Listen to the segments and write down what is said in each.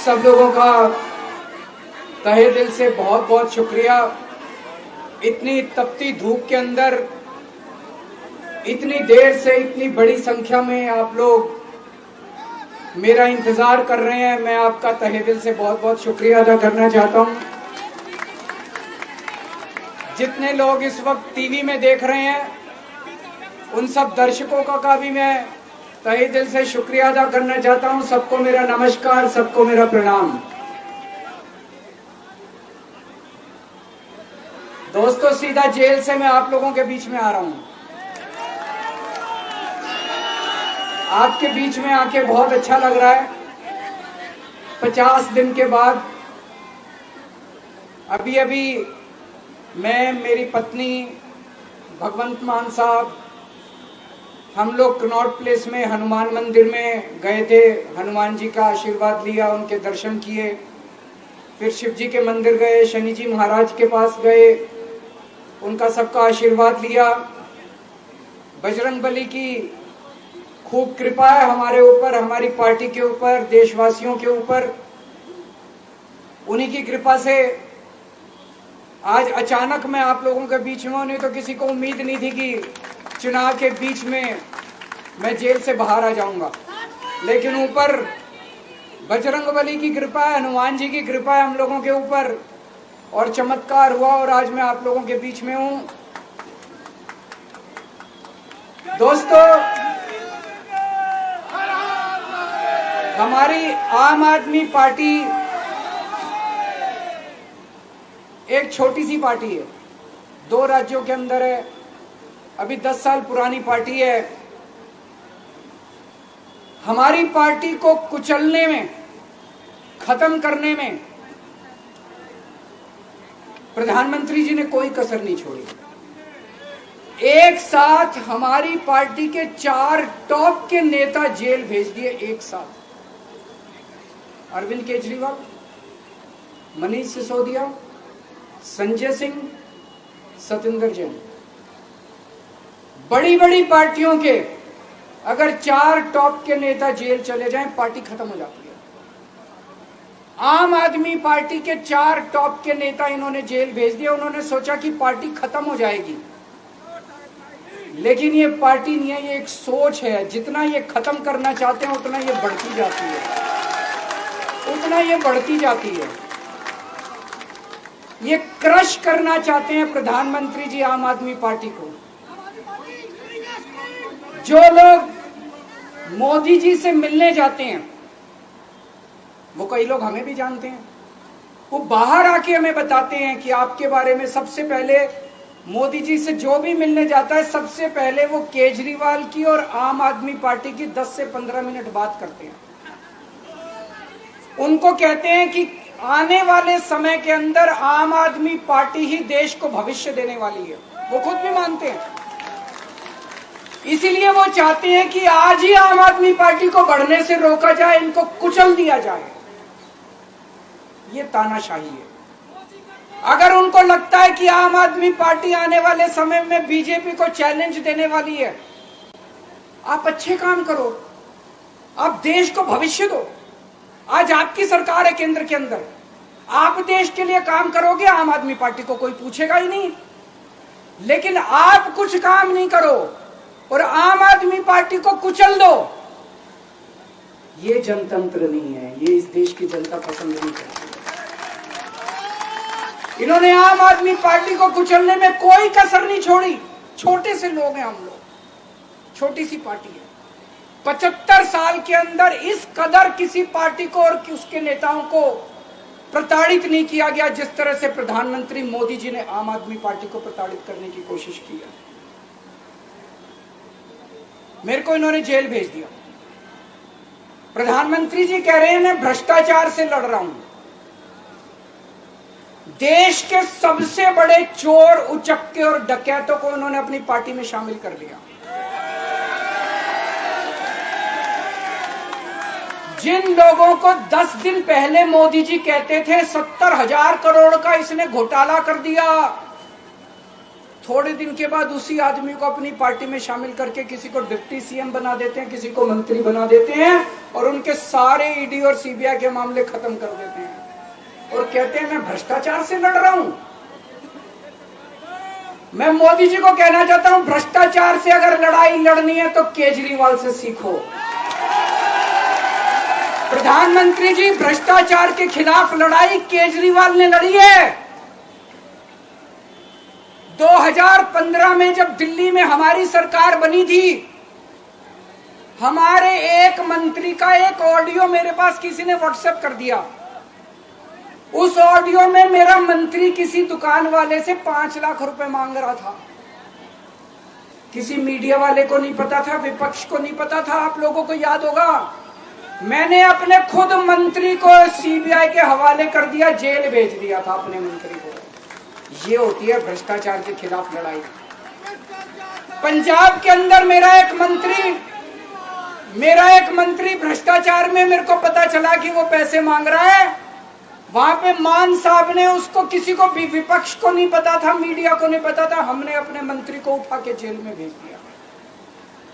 सब लोगों का तहे दिल से बहुत बहुत शुक्रिया। इतनी तपती धूप के अंदर इतनी देर से इतनी बड़ी संख्या में आप लोग मेरा इंतजार कर रहे हैं, मैं आपका तहे दिल से बहुत बहुत शुक्रिया अदा करना चाहता हूं। जितने लोग इस वक्त टीवी में देख रहे हैं उन सब दर्शकों का भी मैं तहे दिल से शुक्रिया अदा करना चाहता हूं। सबको मेरा नमस्कार, सबको मेरा प्रणाम। दोस्तों, सीधा जेल से मैं आप लोगों के बीच में आ रहा हूं। आपके बीच में आके बहुत अच्छा लग रहा है। 50 दिन के बाद अभी अभी मैं, मेरी पत्नी, भगवंत मान साहब, हम लोग कनॉट प्लेस में हनुमान मंदिर में गए थे। हनुमान जी का आशीर्वाद लिया, उनके दर्शन किए। फिर शिव जी के मंदिर गए, शनि जी महाराज के पास गए, उनका सबका आशीर्वाद लिया। बजरंगबली की खूब कृपा है हमारे ऊपर, हमारी पार्टी के ऊपर, देशवासियों के ऊपर। उन्हीं की कृपा से आज अचानक मैं आप लोगों के बीच में हूं। नहीं तो किसी को उम्मीद नहीं थी कि चुनाव के बीच में मैं जेल से बाहर आ जाऊंगा, लेकिन ऊपर बजरंगबली की कृपा है, हनुमान जी की कृपा है हम लोगों के ऊपर, और चमत्कार हुआ और आज मैं आप लोगों के बीच में हूं। दोस्तों, हमारी आम आदमी पार्टी एक छोटी सी पार्टी है, 2 राज्यों के अंदर है, अभी 10 साल पुरानी पार्टी है। हमारी पार्टी को कुचलने में, खत्म करने में प्रधानमंत्री जी ने कोई कसर नहीं छोड़ी। एक साथ हमारी पार्टी के 4 टॉप के नेता जेल भेज दिए एक साथ। अरविंद केजरीवाल, मनीष सिसोदिया, संजय सिंह, सतिंदर जैन। बड़ी बड़ी पार्टियों के अगर 4 टॉप के नेता जेल चले जाएं, पार्टी खत्म हो जाती है। आम आदमी पार्टी के 4 टॉप के नेता इन्होंने जेल भेज दिया। उन्होंने सोचा कि पार्टी खत्म हो जाएगी, लेकिन ये पार्टी नहीं है, ये एक सोच है। जितना ये खत्म करना चाहते हैं उतना ये बढ़ती जाती है, उतना ये बढ़ती जाती है। ये क्रश करना चाहते हैं प्रधानमंत्री जी आम आदमी पार्टी को। जो लोग मोदी जी से मिलने जाते हैं, वो कई लोग हमें भी जानते हैं, वो बाहर आके हमें बताते हैं कि आपके बारे में सबसे पहले मोदी जी से जो भी मिलने जाता है, सबसे पहले वो केजरीवाल की और आम आदमी पार्टी की 10 से 15 मिनट बात करते हैं। उनको कहते हैं कि आने वाले समय के अंदर आम आदमी पार्टी ही देश को भविष्य देने वाली है। वो खुद भी मानते हैं। इसीलिए वो चाहते हैं कि आज ही आम आदमी पार्टी को बढ़ने से रोका जाए, इनको कुचल दिया जाए। ये तानाशाही है। अगर उनको लगता है कि आम आदमी पार्टी आने वाले समय में बीजेपी को चैलेंज देने वाली है, आप अच्छे काम करो, आप देश को भविष्य दो। आज आपकी सरकार है केंद्र के अंदर, आप देश के लिए काम करोगे, आम आदमी पार्टी को कोई पूछेगा ही नहीं। लेकिन आप कुछ काम नहीं करो और आम आदमी पार्टी को कुचल दो, ये जनतंत्र नहीं है, ये इस देश की जनता पसंद नहीं करती। इन्होंने आम आदमी पार्टी को कुचलने में कोई कसर नहीं छोड़ी। छोटे से लोग हैं हम लोग, छोटी सी पार्टी है। 75 साल के अंदर इस कदर किसी पार्टी को और उसके नेताओं को प्रताड़ित नहीं किया गया जिस तरह से प्रधानमंत्री मोदी जी ने आम आदमी पार्टी को प्रताड़ित करने की कोशिश की है। मेरे को इन्होंने जेल भेज दिया। प्रधानमंत्री जी कह रहे हैं मैं भ्रष्टाचार से लड़ रहा हूं। देश के सबसे बड़े चोर, उचक्के और डकैतों को उन्होंने अपनी पार्टी में शामिल कर लिया। जिन लोगों को 10 दिन पहले मोदी जी कहते थे 70,000 करोड़ का इसने घोटाला कर दिया, थोड़े दिन के बाद उसी आदमी को अपनी पार्टी में शामिल करके किसी को डिप्टी सीएम बना देते हैं, किसी को मंत्री बना देते हैं और उनके सारे ईडी और सीबीआई के मामले खत्म कर देते हैं और कहते हैं मैं भ्रष्टाचार से लड़ रहा हूं। मैं मोदी जी को कहना चाहता हूं, भ्रष्टाचार से अगर लड़ाई लड़नी है तो केजरीवाल से सीखो। प्रधानमंत्री जी, भ्रष्टाचार के खिलाफ लड़ाई केजरीवाल ने लड़ी है। 2015 में जब दिल्ली में हमारी सरकार बनी थी, हमारे एक मंत्री का एक ऑडियो मेरे पास किसी ने व्हाट्सएप कर दिया। उस ऑडियो में मेरा मंत्री किसी दुकान वाले से 5 लाख रुपए मांग रहा था। किसी मीडिया वाले को नहीं पता था, विपक्ष को नहीं पता था, आप लोगों को याद होगा। मैंने अपने खुद मंत्री को सीबीआई के हवाले कर दिया, जेल भेज दिया था अपने मंत्री को। ये होती है भ्रष्टाचार के खिलाफ लड़ाई। पंजाब के अंदर मेरा एक मंत्री भ्रष्टाचार में, मेरे को पता चला कि वो पैसे मांग रहा है। वहां पे मान साहब ने उसको, किसी को भी, विपक्ष को नहीं पता था, मीडिया को नहीं पता था, हमने अपने मंत्री को उठा के जेल में भेज दिया।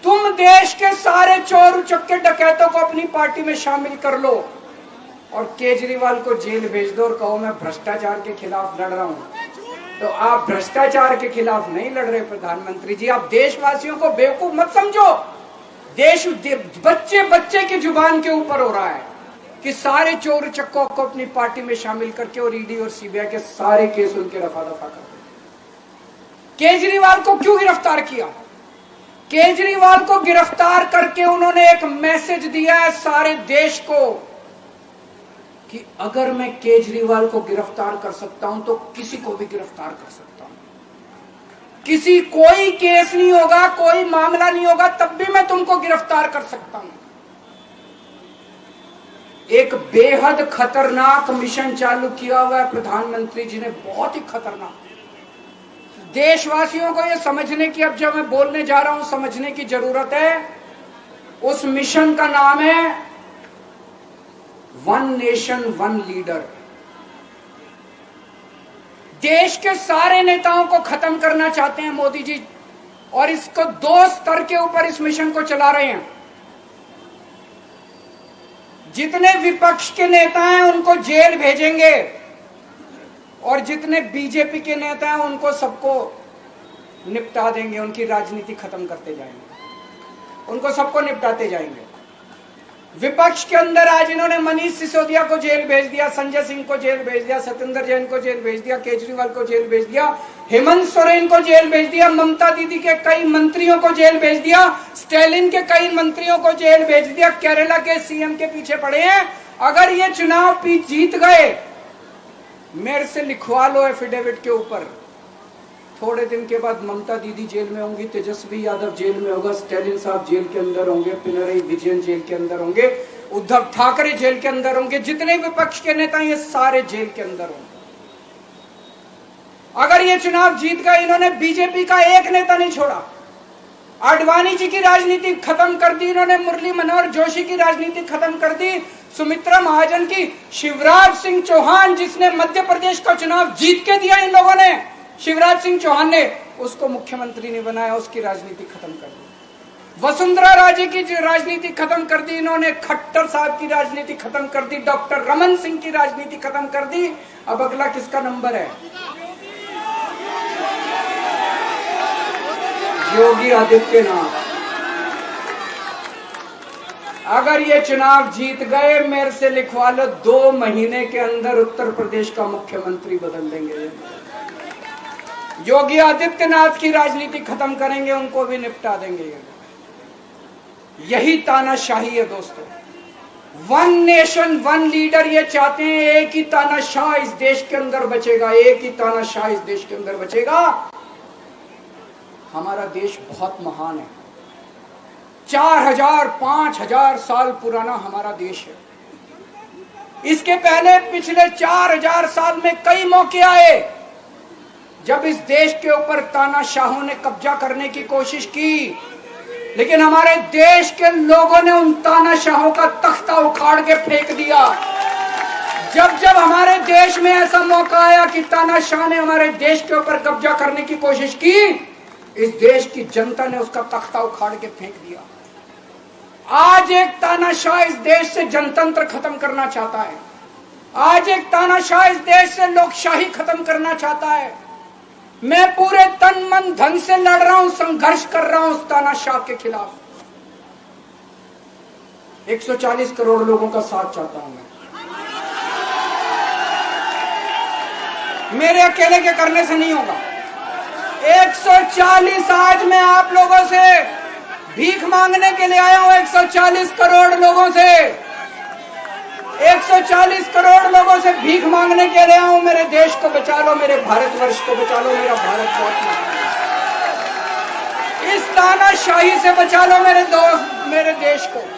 तुम देश के सारे चोर उचक्के डकैतों को अपनी पार्टी में शामिल कर लो और केजरीवाल को जेल भेज दो और कहो मैं भ्रष्टाचार के खिलाफ लड़ रहा हूं। तो आप भ्रष्टाचार के खिलाफ नहीं लड़ रहे प्रधानमंत्री जी। आप देशवासियों को बेवकूफ मत समझो। देश बच्चे बच्चे की जुबान के ऊपर हो रहा है कि सारे चोर चक्कों को अपनी पार्टी में शामिल करके और ईडी और सीबीआई के सारे केस उनके रफा दफा कर दे। केजरीवाल को क्यों गिरफ्तार किया? केजरीवाल को गिरफ्तार करके उन्होंने एक मैसेज दिया है सारे देश को कि अगर मैं केजरीवाल को गिरफ्तार कर सकता हूं तो किसी को भी गिरफ्तार कर सकता हूं। कोई केस नहीं होगा, कोई मामला नहीं होगा, तब भी मैं तुमको गिरफ्तार कर सकता हूं। एक बेहद खतरनाक मिशन चालू किया हुआ है प्रधानमंत्री जी ने, बहुत ही खतरनाक। देशवासियों को यह समझने की, अब जब मैं बोलने जा रहा हूं, समझने की जरूरत है। उस मिशन का नाम है वन नेशन वन लीडर। देश के सारे नेताओं को खत्म करना चाहते हैं मोदी जी और इसको 2 स्तर के ऊपर इस मिशन को चला रहे हैं। जितने विपक्ष के नेता हैं उनको जेल भेजेंगे और जितने बीजेपी के नेता हैं उनको सबको निपटा देंगे, उनकी राजनीति खत्म करते जाएंगे, उनको सबको निपटाते जाएंगे। विपक्ष के अंदर आज इन्होंने मनीष सिसोदिया को जेल भेज दिया, संजय सिंह को जेल भेज दिया, सत्येंद्र जैन को जेल भेज दिया, केजरीवाल को जेल भेज दिया, हेमंत सोरेन को जेल भेज दिया, ममता दीदी के कई मंत्रियों को जेल भेज दिया, स्टालिन के कई मंत्रियों को जेल भेज दिया, केरला के सीएम के पीछे पड़े हैं। अगर ये चुनाव जीत गए, मेरे से लिखवा लो एफिडेविट के ऊपर, थोड़े दिन के बाद ममता दीदी जेल में होंगी, तेजस्वी यादव जेल में होगा, स्टालिन साहब जेल के अंदर होंगे, पिनरई विजयन जेल के अंदर होंगे, उद्धव ठाकरे जेल के अंदर होंगे, जितने विपक्ष के नेता ये सारे जेल के अंदर होंगे। अगर ये चुनाव जीत गए, इन्होंने बीजेपी का एक नेता नहीं छोड़ा। आडवाणी जी की राजनीति खत्म कर दी इन्होंने, मुरली मनोहर जोशी की राजनीति खत्म कर दी, सुमित्रा महाजन की, शिवराज सिंह चौहान जिसने मध्य प्रदेश का चुनाव जीत के दिया इन लोगों ने, शिवराज सिंह चौहान ने उसको मुख्यमंत्री नहीं बनाया, उसकी राजनीति खत्म कर दी। वसुंधरा राजे की राजनीति खत्म कर दी इन्होंने, खट्टर साहब की राजनीति खत्म कर दी, डॉक्टर रमन सिंह की राजनीति खत्म कर दी। अब अगला किसका नंबर है? योगी आदित्यनाथ। अगर ये चुनाव जीत गए, मेरे से लिखवा लो, 2 महीने के अंदर उत्तर प्रदेश का मुख्यमंत्री बदल देंगे। योगी आदित्यनाथ की राजनीति खत्म करेंगे, उनको भी निपटा देंगे। यही तानाशाही है दोस्तों। वन नेशन वन लीडर ये चाहते हैं, एक ही तानाशाह इस देश के अंदर बचेगा, एक ही तानाशाह इस देश के अंदर बचेगा। हमारा देश बहुत महान है, 4000 5000 साल पुराना हमारा देश है। इसके पहले पिछले 4000 साल में कई मौके आए जब इस देश के ऊपर तानाशाहों ने कब्जा करने की कोशिश की, लेकिन हमारे देश के लोगों ने उन तानाशाहों का तख्ता उखाड़ के फेंक दिया। जब जब हमारे देश में ऐसा मौका आया कि तानाशाह ने हमारे देश के ऊपर कब्जा करने की कोशिश की, इस देश की जनता ने उसका तख्ता उखाड़ के फेंक दिया। आज एक तानाशाह इस देश से जनतंत्र खत्म करना चाहता है। आज एक तानाशाह इस देश से लोकशाही खत्म करना चाहता है। मैं पूरे तन मन धन से लड़ रहा हूं, संघर्ष कर रहा हूं उस तानाशाह के खिलाफ। 140 करोड़ लोगों का साथ चाहता हूं मैं। मेरे अकेले के करने से नहीं होगा। 140 आज मैं आप लोगों से भीख मांगने के लिए आया हूं। 140 करोड़ लोगों से 140 करोड़ लोगों से भीख मांगने के लिए आया हूं। मेरे देश को बचा लो, मेरे भारतवर्ष को बचा लो, मेरा भारत बहुत इस तानाशाही से बचा लो मेरे दोस्त, मेरे देश को।